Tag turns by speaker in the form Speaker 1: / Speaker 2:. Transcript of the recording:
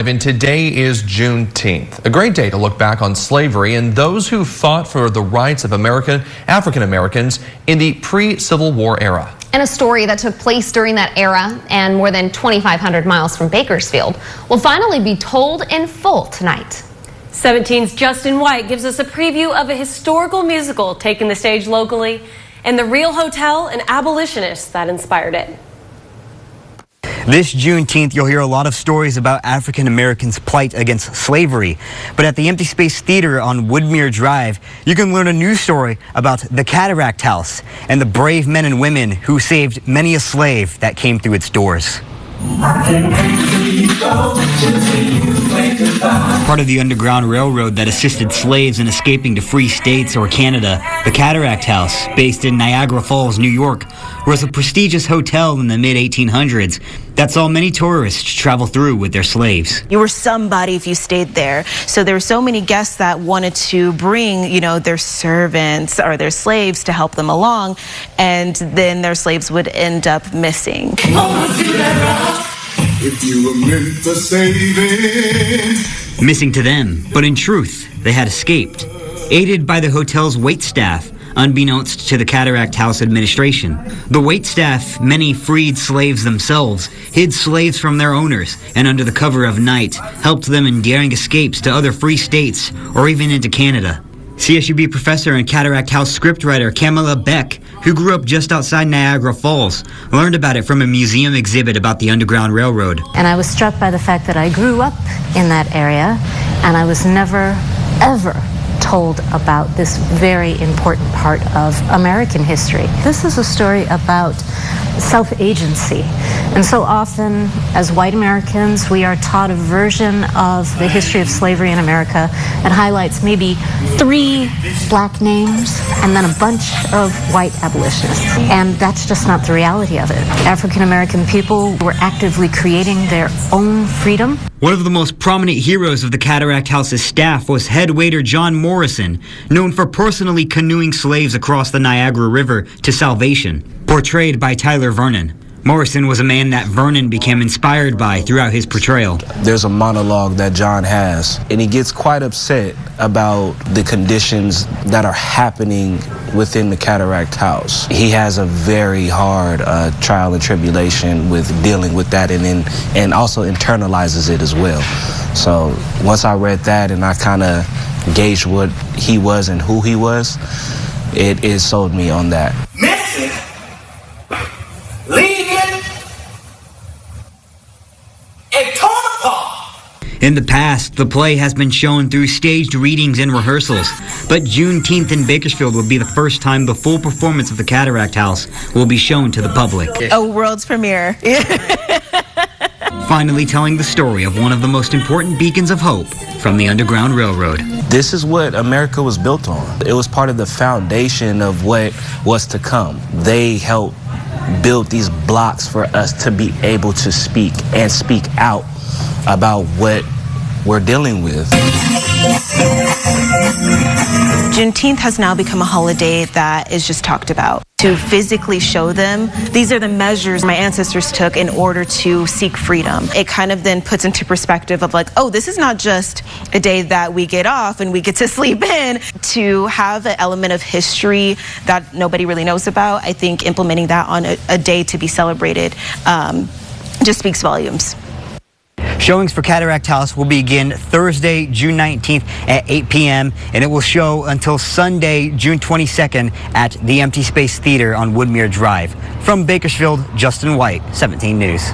Speaker 1: And today is Juneteenth, a great day to look back on slavery and those who fought for the rights of African Americans in the pre-Civil War era.
Speaker 2: And a story that took place during that era and more than 2,500 miles from Bakersfield will finally be told in full tonight.
Speaker 3: 17's Justin White gives us a preview of a historical musical taking the stage locally and the real hotel and abolitionists that inspired it.
Speaker 4: This Juneteenth, you'll hear a lot of stories about African Americans' plight against slavery. But at the Empty Space Theater on Woodmere Drive, you can learn a new story about the Cataract House and the brave men and women who saved many a slave that came through its doors. Part of the Underground Railroad that assisted slaves in escaping to free states or Canada, the Cataract House, based in Niagara Falls, New York, was a prestigious hotel in the mid-1800s that saw many tourists travel through with their slaves.
Speaker 5: You were somebody if you stayed there. So there were so many guests that wanted to bring, their servants or their slaves to help them along, and then their slaves would end up missing.
Speaker 6: If you were meant for saving.
Speaker 4: Missing to them, but in truth, they had escaped, aided by the hotel's waitstaff, unbeknownst to the Cataract House administration. The waitstaff, many freed slaves themselves, hid slaves from their owners, and under the cover of night, helped them in daring escapes to other free states or even into Canada. CSUB professor and Cataract House scriptwriter Camilla Beck, who grew up just outside Niagara Falls, learned about it from a museum exhibit about the Underground Railroad.
Speaker 7: And I was struck by the fact that I grew up in that area, and I was never, ever told about this very important part of American history. This is a story about self-agency. And so often, as white Americans, we are taught a version of the history of slavery in America that highlights maybe 3 black names and then a bunch of white abolitionists. And that's just not the reality of it. African American people were actively creating their own freedom.
Speaker 4: One of the most prominent heroes of the Cataract House's staff was head waiter John Morrison, known for personally canoeing slaves across the Niagara River to salvation. Portrayed by Tyler Vernon, Morrison was a man that Vernon became inspired by throughout his portrayal.
Speaker 8: There's a monologue that John has, and he gets quite upset about the conditions that are happening within the Cataract House. He has a very hard trial and tribulation with dealing with that, and also internalizes it as well. So once I read that and I kind of gauged what he was and who he was, it sold me on that.
Speaker 6: Missing, leaving, and torn apart.
Speaker 4: In the past, the play has been shown through staged readings and rehearsals, but Juneteenth in Bakersfield will be the first time the full performance of the Cataract House will be shown to the public.
Speaker 5: A world's premiere.
Speaker 4: Finally telling the story of one of the most important beacons of hope from the Underground Railroad.
Speaker 8: This is what America was built on. It was part of the foundation of what was to come. They helped build these blocks for us to be able to speak and speak out about what we're dealing with.
Speaker 5: Juneteenth has now become a holiday that is just talked about. To physically show them, these are the measures my ancestors took in order to seek freedom. It kind of then puts into perspective of this is not just a day that we get off and we get to sleep in. To have an element of history that nobody really knows about, I think implementing that on a day to be celebrated just speaks volumes.
Speaker 4: Showings for Cataract House will begin Thursday, June 19th at 8 p.m. and it will show until Sunday, June 22nd at the Empty Space Theater on Woodmere Drive. From Bakersfield, Justin White, 17 News.